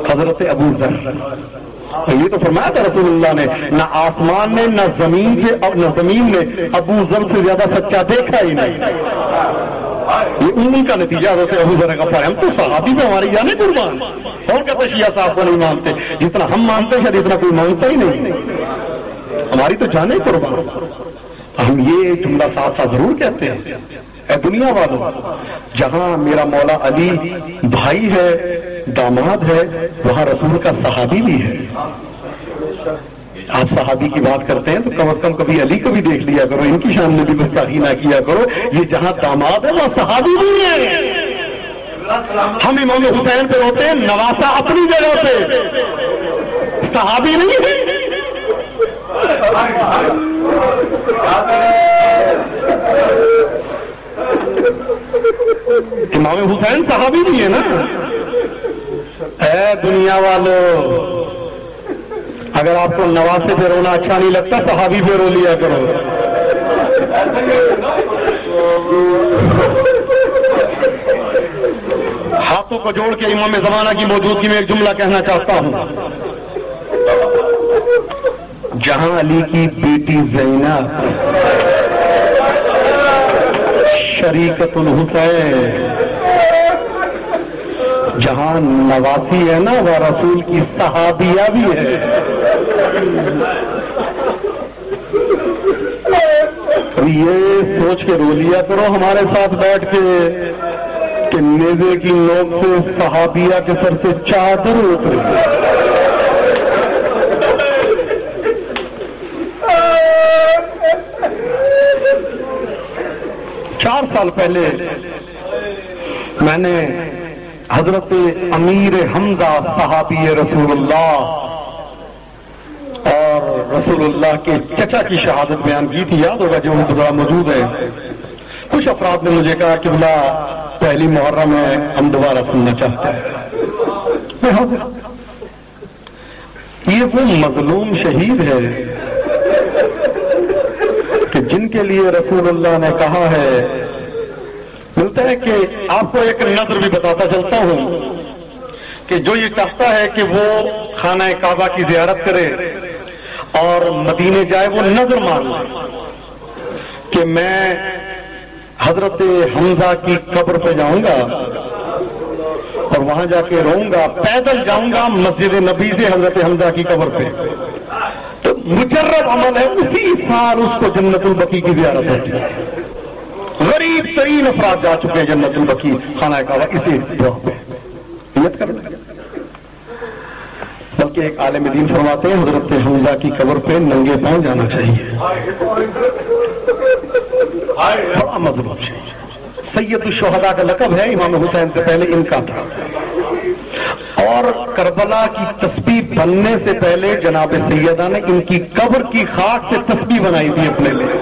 حضرت ابو ذر. یہ تو فرمایا تھا رسول اللہ نے, نہ آسمان نے نہ زمین نے ابو ذر سے زیادہ سچا دیکھا ہی نہیں. یہ انہی کا نتیجہ حضرت ابو ذر غفاری. ہم تو صحابی پہ ہماری جانیں قربان. اور کہتے شیعہ صاحب کو نہیں مانتے, جتنا ہم مانتے ہیں شاید اتنا کوئی مانتا ہی نہیں. ہماری تو جانیں قربان. ہم یہ جملہ ساتھ ساتھ ضرور کہتے ہیں, اے دنیا والوں, جہاں میرا مولا علی بھائی ہے, داماد ہے, وہاں رسول کا صحابی بھی ہے. آپ صحابی کی بات کرتے ہیں تو کم از کم کبھی علی کو بھی دیکھ لیا کرو, ان کی شان میں بھی گستاخی نہ کیا کرو. یہ جہاں داماد ہے وہاں صحابی بھی ہے. ہم امام حسین پہ ہوتے ہیں, نواسا اپنی جگہ پہ, صحابی نہیں ہے. امام حسین صحابی بھی ہے نا. اے دنیا والو, اگر آپ کو نواسے پہ رونا اچھا نہیں لگتا, صحابی پہ رو لیا کرو. ہاتھوں کو جوڑ کے امام زمانہ کی موجودگی میں ایک جملہ کہنا چاہتا ہوں. جہاں علی کی بیٹی زینب شریکت الحسین, جہاں نواسی ہے نا وہ رسول کی صحابیہ بھی ہے. یہ سوچ کے رو لیا کرو ہمارے ساتھ بیٹھ کے کہ نیزے کی نوک سے صحابیہ کے سر سے چادر اتری. 4 سال پہلے میں نے حضرت امیر حمزہ صحابی رسول اللہ اور رسول اللہ کے چچا کی شہادت بیان کی تھی. یاد ہوگا جو بزرگ موجود ہے. کچھ افراد نے مجھے کہا کہ بلا پہلی محرم ہے, ہم دوبارہ سننا چاہتے ہیں. میں حاضر. یہ وہ مظلوم شہید ہے کہ جن کے لیے رسول اللہ نے کہا ہے. ملتا ہے کہ آپ کو ایک نظر بھی بتاتا چلتا ہوں کہ جو یہ چاہتا ہے کہ وہ خانہ کعبہ کی زیارت کرے اور مدینے جائے, وہ نظر مان لے کہ میں حضرت حمزہ کی قبر پہ جاؤں گا اور وہاں جا کے رہوں گا, پیدل جاؤں گا مسجد نبی سے حضرت حمزہ کی قبر پہ. تو مجرب عمل ہے, اسی سال اس کو جنت البقیع کی زیارت ہوتی ہے. غریب ترین افراد جا چکے ہیں جنت البقیع خانہ کعبہ اسی دعا پہ. نیت کر لیں. بلکہ ایک عالم دین فرماتے ہیں حضرت حمزہ کی قبر پہ ننگے پاؤں جانا چاہیے. بڑا مظلوم شہید, سید الشہداء کا لقب ہے, امام حسین سے پہلے ان کا تھا. اور کربلا کی تسبیح بننے سے پہلے جناب سیدہ نے ان کی قبر کی خاک سے تسبیح بنائی تھی اپنے لیے.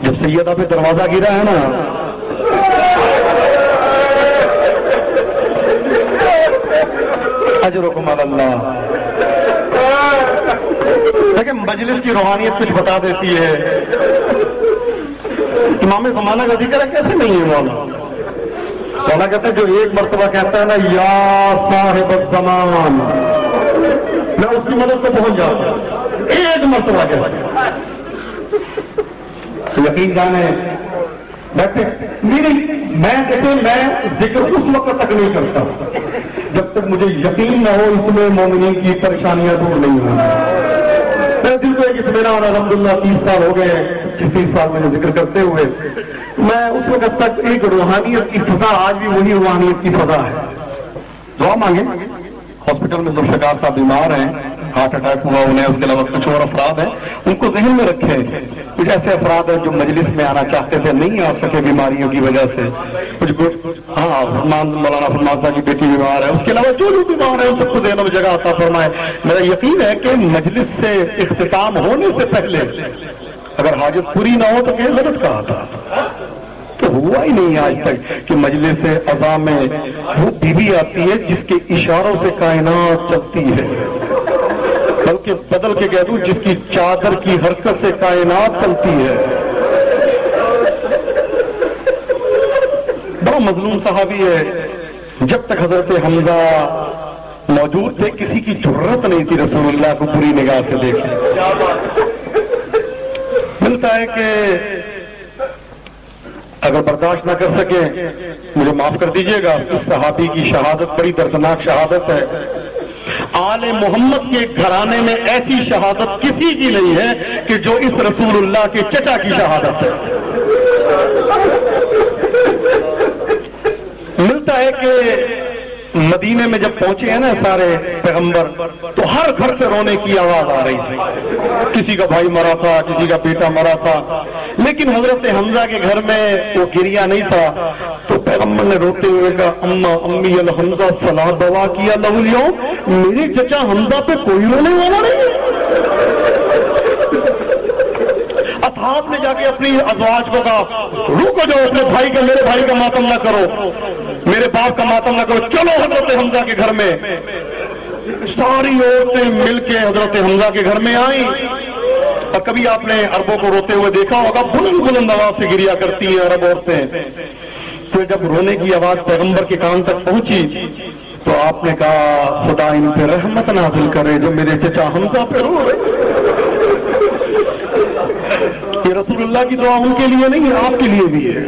جب سیدہ پہ دروازہ گرا ہے نا, اجرکم علی اللہ, دیکھیں مجلس کی روحانیت کچھ بتا دیتی ہے. امام زمانہ کا ذکر ہے, کیسے نہیں ہے مولانا. مولانا کہتے ہیں جو ایک مرتبہ کہتا ہے نا یا صاحب الزمان, میں اس کی مدد پہ پہنچ جاتا ہوں. ایک مرتبہ کہتا ہے, یقین جانے بیٹھے میں دیکھیں, میں ذکر اس وقت تک نہیں کرتا جب تک مجھے یقین نہ ہو اس میں مومنین کی پریشانیاں دور نہیں ہوں. میرے دل کو ایک اطمینان, الحمدللہ 30 سال ہو گئے, 25-30 سال میں ذکر کرتے ہوئے, میں اس وقت تک ایک روحانیت کی فضا, آج بھی وہی روحانیت کی فضا ہے. دعا مانگیں. ہاسپٹل میں ذوالفقار صاحب بیمار ہیں, ہارٹ اٹیک ہوا انہیں, اس کے علاوہ کچھ اور افراد ہیں, ان کو ذہن میں رکھیں. کچھ ایسے افراد ہیں جو مجلس میں آنا چاہتے تھے, نہیں آ سکے بیماریوں کی وجہ سے. کچھ مولانا فرمان صاحب کی بیٹی بیمار ہے, اس کے علاوہ جو بیمار ہیں ان سب کو ذہنوں میں جگہ عطا فرمائے. میرا یقین ہے کہ مجلس سے اختتام ہونے سے پہلے اگر حاجت پوری نہ ہو تو کہ غلط کہا تھا. تو ہوا ہی نہیں آج تک کہ مجلس عزا میں وہ بیوی آتی ہے جس کے اشاروں سے کائنات چلتی ہے, بلکہ بدل کے کہہ دوں جس کی چادر کی حرکت سے کائنات چلتی ہے. بڑا مظلوم صحابی ہے. جب تک حضرت حمزہ موجود تھے کسی کی جرت نہیں تھی رسول اللہ کو بری نگاہ سے دیکھنے. ملتا ہے کہ اگر برداشت نہ کر سکے مجھے معاف کر دیجئے گا، اس صحابی کی شہادت بڑی دردناک شہادت ہے. آل محمد کے گھرانے میں ایسی شہادت کسی کی نہیں ہے کہ جو اس رسول اللہ کے چچا کی شہادت ہے. ملتا ہے کہ مدینے میں جب پہنچے ہیں نا سارے پیغمبر تو ہر گھر سے رونے کی آواز آ رہی تھی. کسی کا بھائی مرا تھا، کسی کا بیٹا مرا تھا، لیکن حضرت حمزہ کے گھر میں وہ گریا نہیں تھا. تو پیغمبر نے روتے ہوئے کہا اما امی الحمزہ فلا دوا کیا لہ اليوم، میرے چچا حمزہ پہ کوئی رونے والا نہیں ہے. اصحاب نے جا کے اپنی ازواج کو کہا رکو جاؤ، اپنے بھائی کا، میرے بھائی کا ماتم نہ کرو، میرے باپ کا ماتم نہ کرو، چلو حضرت حمزہ کے گھر میں. ساری عورتیں مل کے حضرت حمزہ کے گھر میں آئیں. اور کبھی آپ نے عربوں کو روتے ہوئے دیکھا ہوگا، بلند بلند آواز سے گریا کرتی ہیں عرب عورتیں. تو جب رونے کی آواز پیغمبر کے کان تک پہنچی تو آپ نے کہا خدا ان پہ رحمت نازل کرے جو میرے چچا حمزہ پہ رو رہے. یہ رسول اللہ کی دعا ان کے لیے نہیں ہے، آپ کے لیے بھی ہے.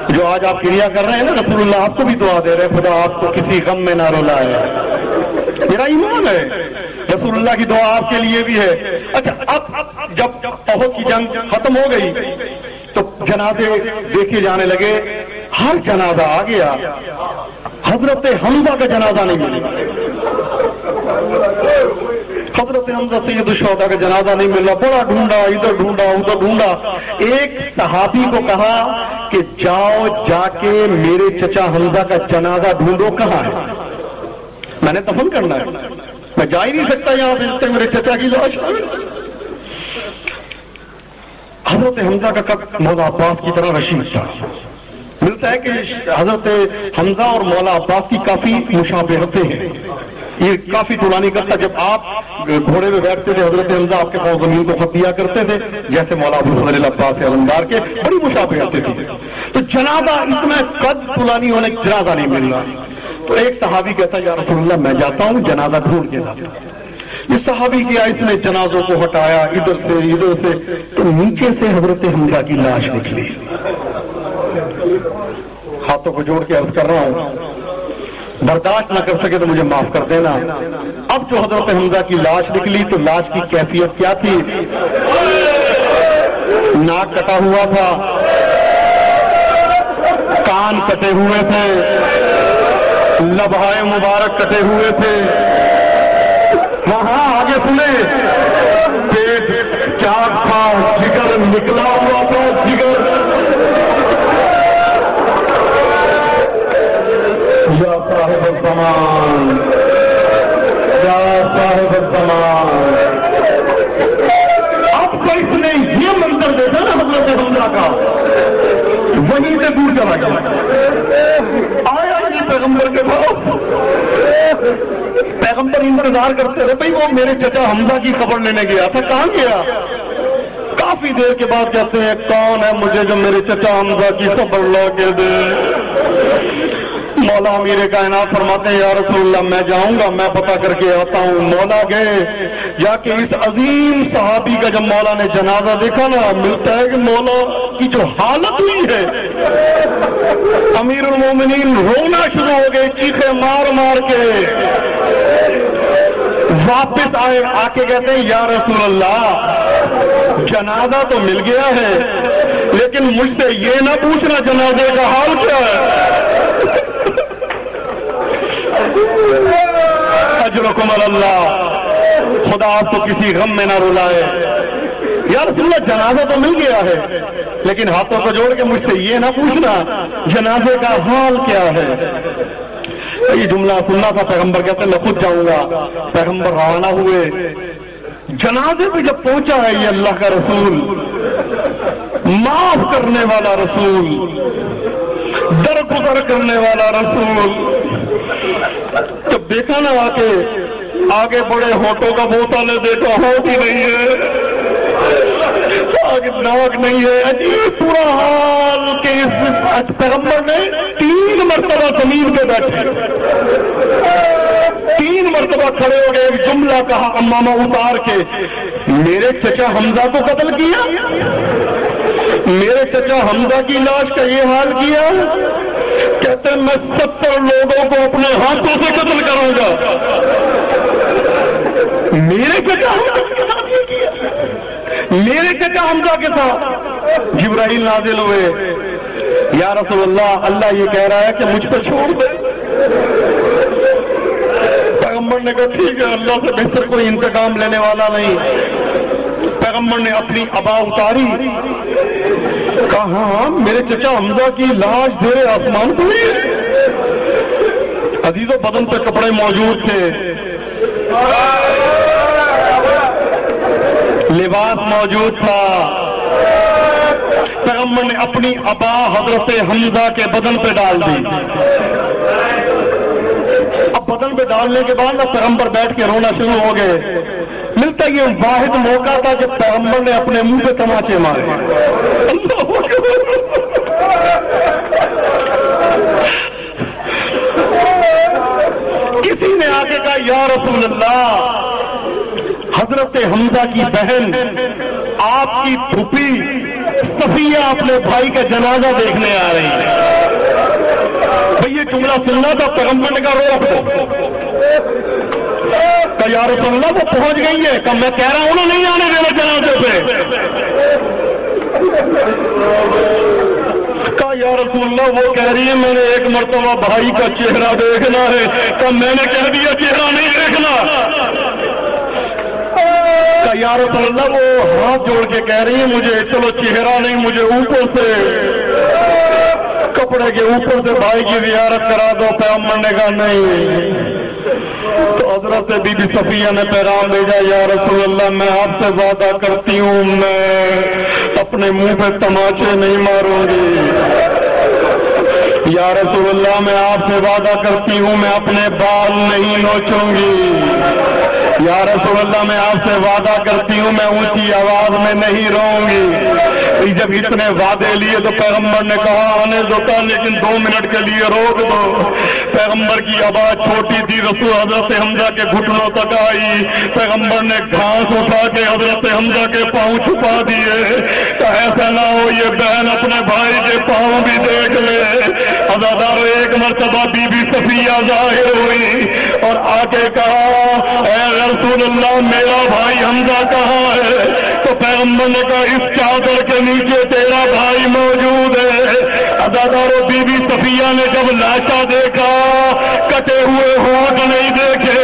جو آج آپ کریا کر رہے ہیں نا، رسول اللہ آپ کو بھی دعا دے رہے خدا آپ کو کسی غم میں نہ رلائے. میرا ایمان ہے رسول اللہ کی دعا آپ کے لیے بھی ہے. اچھا اب جب احد کی جنگ ختم ہو گئی تو جنازے دیکھے جانے لگے. ہر جنازہ آ گیا، حضرت حمزہ کا جنازہ نہیں ملا. حضرت حمزہ سید الشہداء کا جنازہ نہیں ملا. بڑا ڈھونڈا، ادھر ڈھونڈا ادھر ڈھونڈا. ایک صحابی کو کہا کہ جاؤ جا کے میرے چچا حمزہ کا جنازہ ڈھونڈو، کہاں ہے، میں نے دفن کرنا ہے، میں جا ہی نہیں سکتا یہاں سے جب تک میرے چچا کی لاش. حضرت حمزہ کا قد مولا عباس کی طرح رشید تھا. ملتا ہے کہ حضرت حمزہ اور مولا عباس کی کافی مشابہتیں ہیں. یہ کافی طولانی کرتا. جب آپ گھوڑے میں بیٹھتے تھے حضرت حمزہ آپ کے پاؤں زمین کو خط دیا کرتے تھے جیسے مولا ابو الفضل العباس علمدار کے بڑی مشابہتیں تھی. تو جنازہ اتنا قد طولانی ہونے کا جنازہ نہیں مل رہا. تو ایک صحابی کہتا یا رسول اللہ میں جاتا ہوں جنازہ ڈھونڈ کے لاتا ہوں. یہ صحابی کیا، اس نے جنازوں کو ہٹایا ادھر سے تو نیچے سے حضرت حمزہ کی لاش نکلی. ہاتھوں کو جوڑ کے عرض کر رہا ہوں، برداشت نہ کر سکے تو مجھے معاف کر دینا. اب جو حضرت حمزہ کی لاش نکلی تو لاش کی کیفیت کیا تھی؟ ناک کٹا ہوا تھا، کان کٹے ہوئے تھے، لبہائے مبارک کٹے ہوئے تھے. ہاں آگے سنے، پیٹ چاک تھا، جگر نکلا ہوا تھا، جگر. یا صاحب الزمان، یا صاحب الزمان. اب تو اس نے یہ منظر دیکھا نا حضرت حمزہ کا، وہیں سے دور چلا گیا. آیا نہیں پیغمبر کے پاس. پیغمبر انتظار کرتے رہے، بھئی وہ میرے چچا حمزہ کی خبر لینے گیا تھا، کہاں گیا؟ کافی دیر کے بعد کہتے ہیں کون ہے مجھے جو میرے چچا حمزہ کی خبر لا کے دے. مولا امیر کائنات فرماتے ہیں یا رسول اللہ میں جاؤں گا، میں پتہ کر کے آتا ہوں. مولا گئے، جا کے اس عظیم صحابی کا جب مولا نے جنازہ دیکھا نا، ملتا ہے کہ مولا کی جو حالت ہوئی ہے، امیر المومنین رونا شروع ہو گئے، چیخے مار مار کے. واپس آئے، آ کے کہتے ہیں یا رسول اللہ جنازہ تو مل گیا ہے لیکن مجھ سے یہ نہ پوچھنا جنازے کا حال کیا ہے. اجرکم اللہ، خدا آپ کو کسی غم میں نہ رلائے. یا رسول اللہ جنازہ تو مل گیا ہے لیکن ہاتھوں کو جوڑ کے مجھ سے یہ نہ پوچھنا جنازے کا حال کیا ہے. یہ جملہ سننا تھا. پیغمبر کہتے ہیں میں خود جاؤں گا. پیغمبر روانہ ہوئے. جنازے پہ جب پہنچا ہے یہ اللہ کا رسول، معاف کرنے والا رسول، درگزر کرنے والا رسول. جب دیکھا نا آگے بڑے ہونٹوں کا بوسہ نے دیکھا، ہونٹ ہی نہیں ہے، ناک نہیں ہے، عجیب پورا حال کہ اس پیغمبر نے 3 مرتبہ بیٹھے 3 مرتبہ کھڑے ہو گئے, ایک جملہ کہا امامہ اتار کے, میرے چچا حمزہ کو قتل کیا, میرے چچا حمزہ کی لاش کا یہ حال کیا. کہتے ہیں میں 70 لوگوں کو اپنے ہاتھوں سے قتل کروں گا. میرے چچا حمزہ کے ساتھ یہ کیا, میرے چچا حمزہ کے ساتھ. جبرائیل نازل ہوئے, یا رسول اللہ, اللہ یہ کہہ رہا ہے کہ مجھ پہ چھوڑ دے. پیغمبر نے کہا ٹھیک ہے, اللہ سے بہتر کوئی انتقام لینے والا نہیں. پیغمبر نے اپنی ابا اتاری, کہا ہاں میرے چچا حمزہ کی لاش زیر آسمان پڑی ہے. عزیزوں بدن پہ کپڑے موجود تھے, لباس موجود تھا. پیغمبر نے اپنی ابا حضرت حمزہ کے بدن پہ ڈال دی. اب بدن پہ ڈالنے کے بعد اب پیغمبر بیٹھ کے رونا شروع ہو گئے. ملتا یہ واحد موقع تھا جب پیغمبر نے اپنے منہ پہ تماچے مارے. کسی نے آ کے کہا یا رسول اللہ, حضرت حمزہ کی بہن آپ کی پھوپھی صفیہ اپنے بھائی کا جنازہ دیکھنے آ رہی ہے. بھئی یہ جملہ سننا تھا, پیغمبر نے کہا روک دو. کہا یا رسول اللہ وہ پہنچ گئی ہے. کہا میں کہہ رہا ہوں نا نہیں آنے دینا جنازے پہ. کہا یا رسول اللہ وہ کہہ رہی ہے میں نے ایک مرتبہ بھائی کا چہرہ دیکھنا ہے. کہا میں نے کہہ دیا چہرہ نہیں دیکھنا. یا رسول اللہ وہ ہاتھ جوڑ کے کہہ رہی ہے مجھے چلو چہرہ نہیں, مجھے اوپر سے کپڑے کے اوپر سے بھائی کی زیارت کرا دو. پیغمبر نے کہا نہیں. تو حضرت بی بی صفیہ نے پیغام بھیجا, یا رسول اللہ میں آپ سے وعدہ کرتی ہوں میں اپنے منہ پہ تماچے نہیں ماروں گی. یا رسول اللہ میں آپ سے وعدہ کرتی ہوں میں اپنے بال نہیں نوچوں گی. یا رسول اللہ میں آپ سے وعدہ کرتی ہوں میں اونچی آواز میں نہیں روؤں گی. جب اتنے وعدے لیے تو پیغمبر نے کہا آنے دو, لیکن 2 منٹ کے لیے روک دو. پیغمبر کی آواز چھوٹی تھی, رسول حضرت حمزہ کے گھٹنوں تک آئی. پیغمبر نے گھاس اٹھا کے حضرت حمزہ کے پاؤں چھپا دیے. کہ ایسا نہ ہو یہ بہن اپنے بھائی کے پاؤں بھی دیکھ لے. عزادارو ایک مرتبہ بی بی صفیہ ظاہر ہوئی اور آ کے کہا اے رسول اللہ میرا بھائی حمزہ کہاں ہے؟ تو پیغمبر نے کہا اس چادر کے نیچے تیرا بھائی موجود ہے. عزادارو بی بی صفیہ نے جب لاشا دیکھا, کٹے ہوئے ہونٹ نہیں دیکھے,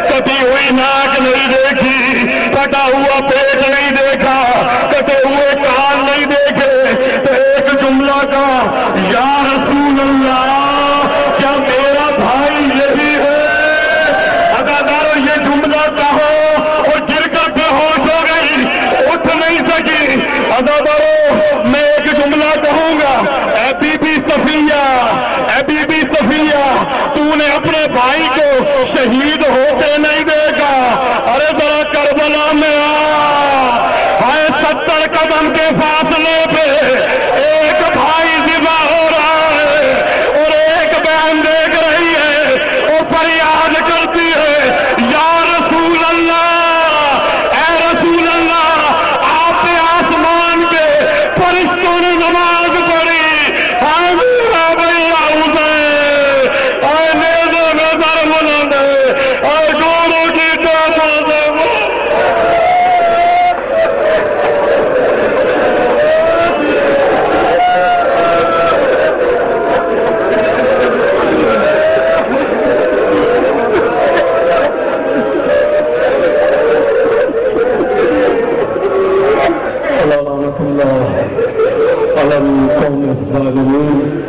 کٹی ہوئی ناک نہیں دیکھی, کٹا ہوا پیٹ نہیں دیکھا, کٹے ہوئے کان نہیں دیکھے, تو ایک جملہ کا یا رسول اللہ کیا میرا بھائی یہی ہے؟ عزادارو یہ جملہ کہا اور گر کر بے ہوش ہو گئی, اٹھ نہیں سکی. عزادارو میں ایک جملہ کہوں گا, اے بی بی صفیہ, اے بی بی صفیہ, تو نے اپنے بھائی کو شہید ہوتے نہیں دیکھا. ارے ذرا کربلا میں آئے 70 قدم کے فاصلے پہ ایک بھائی ذبح ہو رہا ہے اور ایک بہن دیکھ رہی ہے اور فریاد کرتی ہے یا رسول اللہ, اے رسول اللہ. آپ نے آسمان کے فرشتوں نے نماز پڑھی, ہائے میرا بھیا حسین, ہائے نیزے میں سر بلند ہے, ہائے گوروں کی ٹوپوں سے لعنة الله على القوم الظالمين.